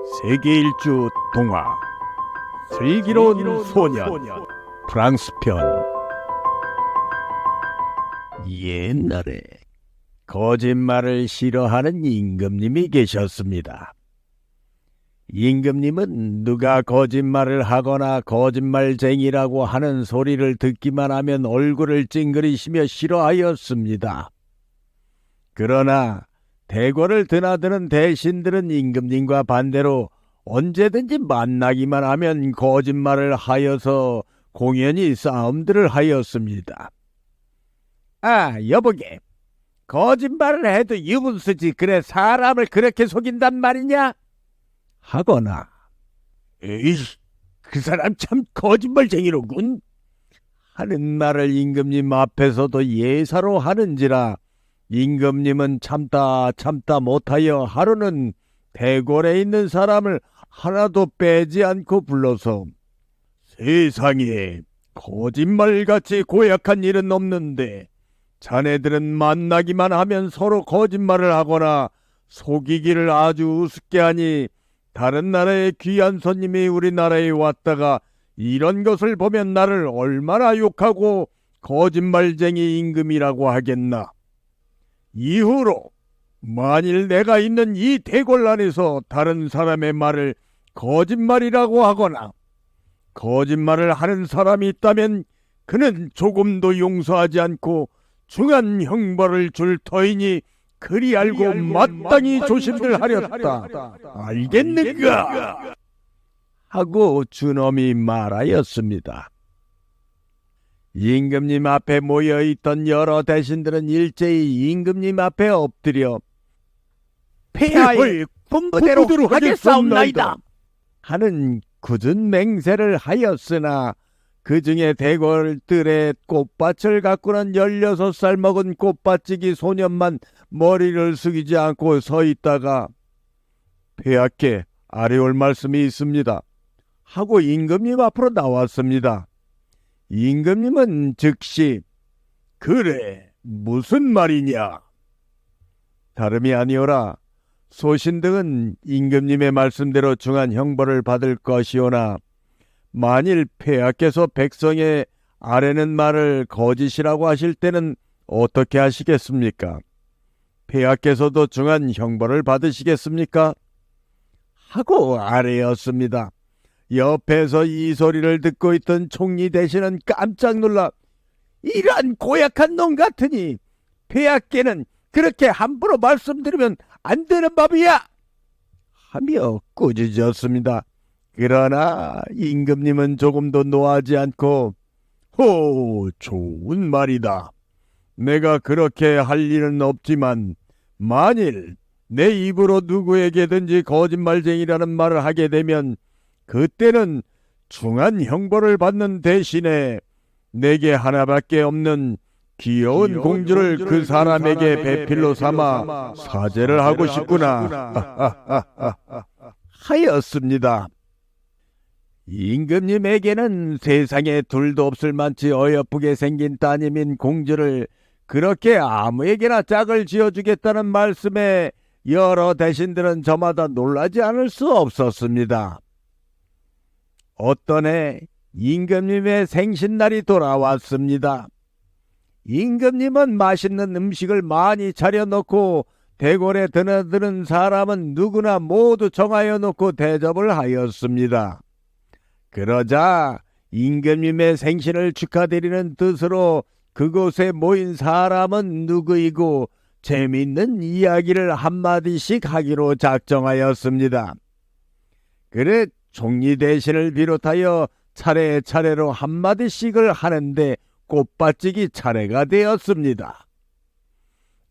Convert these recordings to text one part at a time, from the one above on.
세계 일주 동화 슬기로운 소년 프랑스 편. 옛날에 거짓말을 싫어하는 임금님이 계셨습니다. 임금님은 누가 거짓말을 하거나 거짓말쟁이라고 하는 소리를 듣기만 하면 얼굴을 찡그리시며 싫어하였습니다. 그러나 대궐을 드나드는 대신들은 임금님과 반대로 언제든지 만나기만 하면 거짓말을 하여서 공연히 싸움들을 하였습니다. 여보게, 거짓말을 해도 유분수지 그래 사람을 그렇게 속인단 말이냐? 하거나, 에이, 그 사람 참 거짓말쟁이로군 하는 말을 임금님 앞에서도 예사로 하는지라 임금님은 참다 못하여 하루는 대궐에 있는 사람을 하나도 빼지 않고 불러서, 세상에 거짓말같이 고약한 일은 없는데 자네들은 만나기만 하면 서로 거짓말을 하거나 속이기를 아주 우습게 하니 다른 나라의 귀한 손님이 우리나라에 왔다가 이런 것을 보면 나를 얼마나 욕하고 거짓말쟁이 임금이라고 하겠나. 이후로 만일 내가 있는 이 대궐 안에서 다른 사람의 말을 거짓말이라고 하거나 거짓말을 하는 사람이 있다면 그는 조금도 용서하지 않고 중한 형벌을 줄 터이니 그리 알고 마땅히 조심들 하렸다. 알겠는가? 하고 준엄이 말하였습니다. 임금님 앞에 모여있던 여러 대신들은 일제히 임금님 앞에 엎드려 폐하의 분부대로 하겠사옵나이다 하는 굳은 맹세를 하였으나 그 중에 대궐들의 꽃밭을 가꾸는 16살 먹은 꽃밭지기 소년만 머리를 숙이지 않고 서 있다가 폐하께 아뢰올 말씀이 있습니다 하고 임금님 앞으로 나왔습니다. 임금님은 즉시 그래 무슨 말이냐? 다름이 아니오라 소신등은 임금님의 말씀대로 중한 형벌을 받을 것이오나 만일 폐하께서 백성의 아뢰는 말을 거짓이라고 하실 때는 어떻게 하시겠습니까? 폐하께서도 중한 형벌을 받으시겠습니까? 하고 아뢰었습니다. 옆에서 이 소리를 듣고 있던 총리 대신은 깜짝 놀라 이러한 고약한 놈 같으니 폐하께는 그렇게 함부로 말씀드리면 안 되는 법이야 하며 꾸짖었습니다. 그러나 임금님은 조금도 노하지 않고 좋은 말이다. 내가 그렇게 할 일은 없지만 만일 내 입으로 누구에게든지 거짓말쟁이라는 말을 하게 되면 그때는 중한 형벌을 받는 대신에 내게 하나밖에 없는 귀여운 공주를 그 사람에게 배필로 삼아 사죄를 하고 싶구나 하였습니다. 임금님에게는 세상에 둘도 없을 만치 어여쁘게 생긴 따님인 공주를 그렇게 아무에게나 짝을 지어주겠다는 말씀에 여러 대신들은 저마다 놀라지 않을 수 없었습니다. 어떤 해 임금님의 생신날이 돌아왔습니다. 임금님은 맛있는 음식을 많이 차려놓고 대궐에 드나드는 사람은 누구나 모두 정하여 놓고 대접을 하였습니다. 그러자 임금님의 생신을 축하드리는 뜻으로 그곳에 모인 사람은 누구이고 재미있는 이야기를 한마디씩 하기로 작정하였습니다. 그래 총리 대신을 비롯하여 차례차례로 한마디씩을 하는데 꽃밭지기 차례가 되었습니다.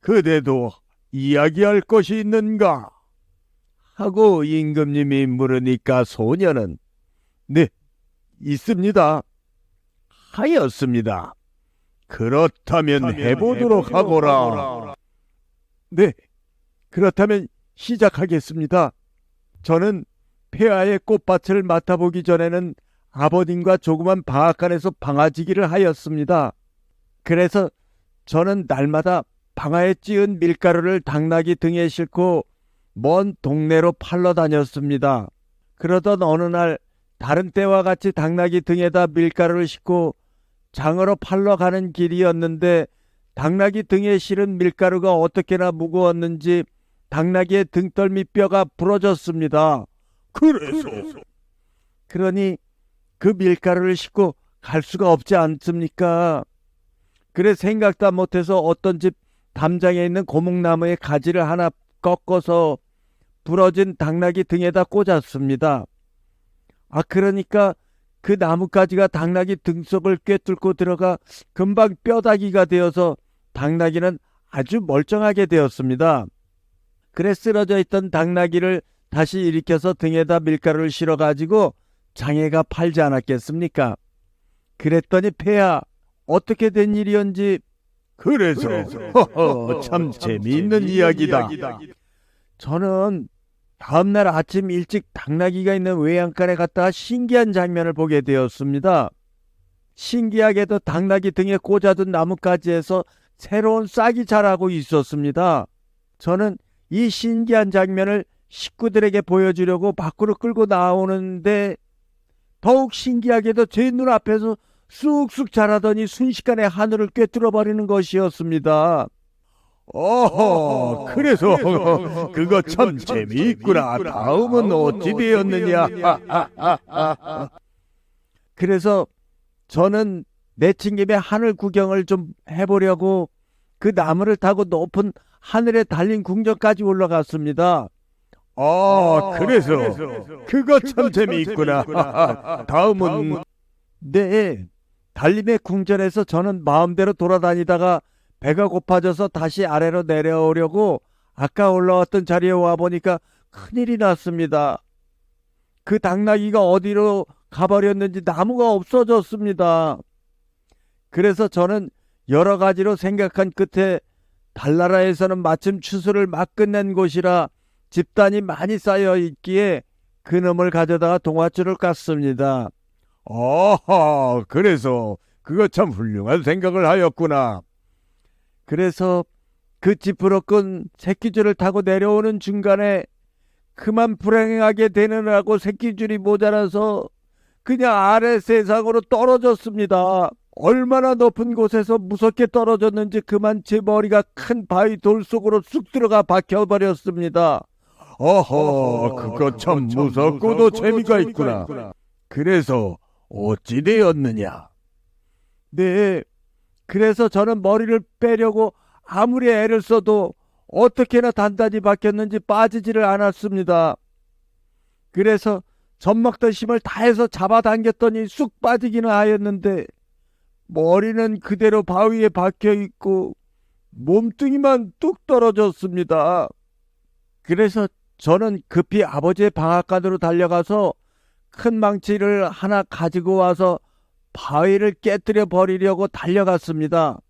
그대도 이야기할 것이 있는가? 하고 임금님이 물으니까 소녀는 네, 있습니다 하였습니다. 그렇다면 해보도록 하거라. 네, 그렇다면 시작하겠습니다. 저는 폐하의 꽃밭을 맡아보기 전에는 아버님과 조그만 방앗간에서 방아지기를 하였습니다. 그래서 저는 날마다 방아에 찧은 밀가루를 당나귀 등에 싣고 먼 동네로 팔러 다녔습니다. 그러던 어느 날 다른 때와 같이 당나귀 등에다 밀가루를 싣고 장으로 팔러 가는 길이었는데 당나귀 등에 실은 밀가루가 어떻게나 무거웠는지 당나귀의 등덜미 뼈가 부러졌습니다. 그러니 그 밀가루를 싣고 갈 수가 없지 않습니까? 그래 생각도 못해서 어떤 집 담장에 있는 고목나무의 가지를 하나 꺾어서 부러진 당나귀 등에다 꽂았습니다. 그러니까 그 나뭇가지가 당나귀 등 속을 꿰뚫고 들어가 금방 뼈다귀가 되어서 당나귀는 아주 멀쩡하게 되었습니다. 그래 쓰러져 있던 당나귀를 다시 일으켜서 등에다 밀가루를 실어가지고 장애가 팔지 않았겠습니까? 그랬더니 폐하 어떻게 된 일이었는지. 그래서 참 재미있는 이야기다. 저는 다음날 아침 일찍 당나귀가 있는 외양간에 갔다가 신기한 장면을 보게 되었습니다. 신기하게도 당나귀 등에 꽂아둔 나뭇가지에서 새로운 싹이 자라고 있었습니다. 저는 이 신기한 장면을 식구들에게 보여주려고 밖으로 끌고 나오는데 더욱 신기하게도 제 눈앞에서 쑥쑥 자라더니 순식간에 하늘을 꿰뚫어 버리는 것이었습니다. 그래서 그거 참 재미있구나. 다음은 어찌 되었느냐? 그래서 저는 내친 김에 하늘 구경을 좀 해보려고 그 나무를 타고 높은 하늘에 달린 궁전까지 올라갔습니다. 그래서 그거 참 재미있구나. 다음은 네, 달림의 궁전에서 저는 마음대로 돌아다니다가 배가 고파져서 다시 아래로 내려오려고 아까 올라왔던 자리에 와보니까 큰일이 났습니다. 그 당나귀가 어디로 가버렸는지 나무가 없어졌습니다. 그래서 저는 여러 가지로 생각한 끝에 달나라에서는 마침 추수를 막 끝낸 곳이라 집단이 많이 쌓여 있기에 그놈을 가져다가 동화줄을 깠습니다. 그래서 그거 참 훌륭한 생각을 하였구나. 그래서 그 지푸로 끈 새끼줄을 타고 내려오는 중간에 그만 불행하게 되느라고 새끼줄이 모자라서 그냥 아래 세상으로 떨어졌습니다. 얼마나 높은 곳에서 무섭게 떨어졌는지 그만 제 머리가 큰 바위 돌 속으로 쑥 들어가 박혀버렸습니다. 그거 참 무섭고도 재미가 있구나. 그래서 어찌 되었느냐? 네, 그래서 저는 머리를 빼려고 아무리 애를 써도 어떻게나 단단히 박혔는지 빠지지를 않았습니다. 그래서 젖먹던 힘을 다해서 잡아당겼더니 쑥 빠지기는 하였는데 머리는 그대로 바위에 박혀있고 몸뚱이만 뚝 떨어졌습니다. 그래서 저는 급히 아버지의 방앗간으로 달려가서 큰 망치를 하나 가지고 와서 바위를 깨뜨려 버리려고 달려갔습니다.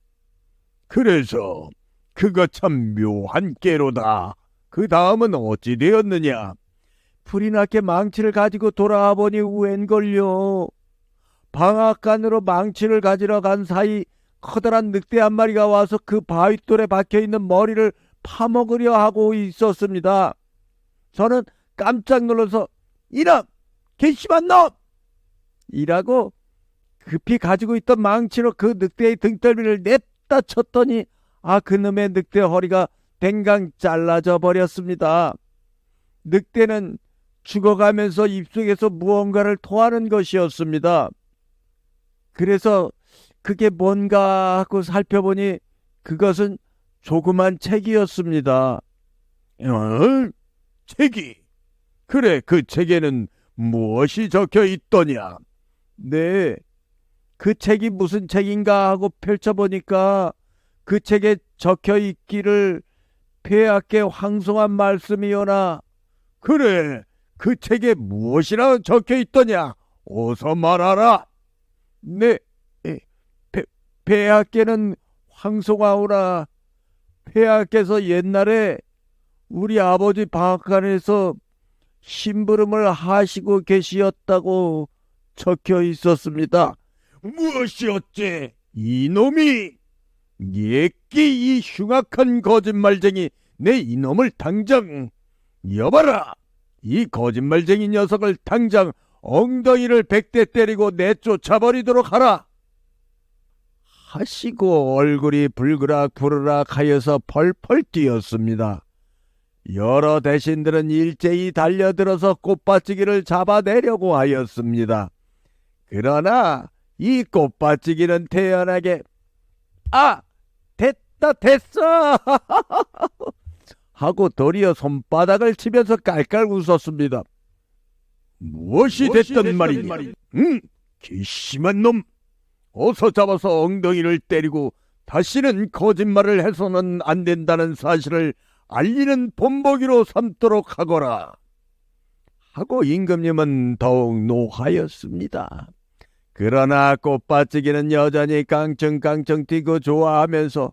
그래서 그거 참 묘한 깨로다. 그 다음은 어찌 되었느냐? 불이 나게 망치를 가지고 돌아와 보니 웬걸요. 방앗간으로 망치를 가지러 간 사이 커다란 늑대 한 마리가 와서 그 바위돌에 박혀있는 머리를 파먹으려 하고 있었습니다. 저는 깜짝 놀라서 이놈! 괘씸한 놈! 이라고 급히 가지고 있던 망치로 그 늑대의 등덜미를 냅다 쳤더니 그놈의 늑대 허리가 댕강 잘라져 버렸습니다. 늑대는 죽어가면서 입속에서 무언가를 토하는 것이었습니다. 그래서 그게 뭔가 하고 살펴보니 그것은 조그만 책이었습니다. 책이? 그래, 그 책에는 무엇이 적혀 있더냐? 네, 그 책이 무슨 책인가 하고 펼쳐보니까 그 책에 적혀 있기를 폐하께 황송한 말씀이오나. 그래, 그 책에 무엇이라 적혀 있더냐? 어서 말하라. 네, 폐하께는 황송하오나 폐하께서 옛날에 우리 아버지 방앗간에서 심부름을 하시고 계시었다고 적혀 있었습니다. 무엇이 어째 이놈이 예끼 이 흉악한 거짓말쟁이 내 이놈을 당장 여봐라! 이 거짓말쟁이 녀석을 당장 엉덩이를 100대 때리고 내쫓아버리도록 하라! 하시고 얼굴이 불그락부르락 하여서 펄펄 뛰었습니다. 여러 대신들은 일제히 달려들어서 꽃받치기를 잡아내려고 하였습니다. 그러나 이 꽃받치기는 태연하게 됐어 하고 도리어 손바닥을 치면서 깔깔 웃었습니다. 무엇이 됐든 말이니? 응? 괘씸한 놈! 어서 잡아서 엉덩이를 때리고 다시는 거짓말을 해서는 안 된다는 사실을 알리는 본보기로 삼도록 하거라. 하고 임금님은 더욱 노하였습니다. 그러나 꽃받치기는 여전히 깡충깡충 뛰고 좋아하면서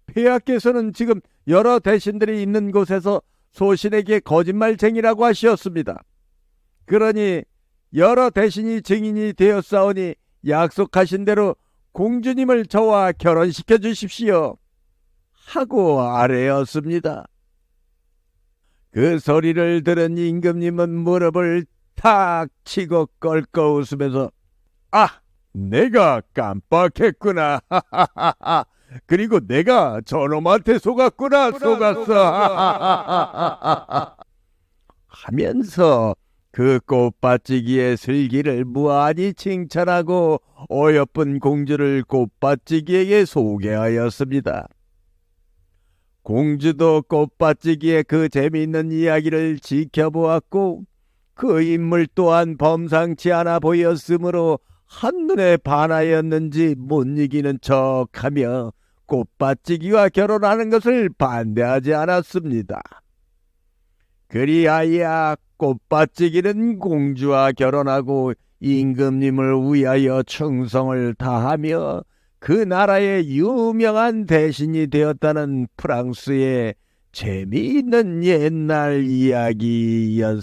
폐하께서는 지금 여러 대신들이 있는 곳에서 소신에게 거짓말쟁이라고 하시었습니다. 그러니 여러 대신이 증인이 되었사오니 약속하신 대로 공주님을 저와 결혼시켜 주십시오. 하고 아뢰었습니다. 그 소리를 들은 임금님은 무릎을 탁 치고 껄껄 웃으면서 내가 깜빡했구나. 그리고 내가 저놈한테 속았어. 하면서 그 꽃받치기의 슬기를 무한히 칭찬하고 어여쁜 공주를 꽃받치기에게 소개하였습니다. 공주도 꽃받치기의 그 재미있는 이야기를 지켜보았고 그 인물 또한 범상치 않아 보였으므로 한눈에 반하였는지 못 이기는 척하며 꽃받치기와 결혼하는 것을 반대하지 않았습니다. 그리하여 꽃받치기는 공주와 결혼하고 임금님을 위하여 충성을 다하며 그 나라의 유명한 대신이 되었다는 프랑스의 재미있는 옛날 이야기였습니다.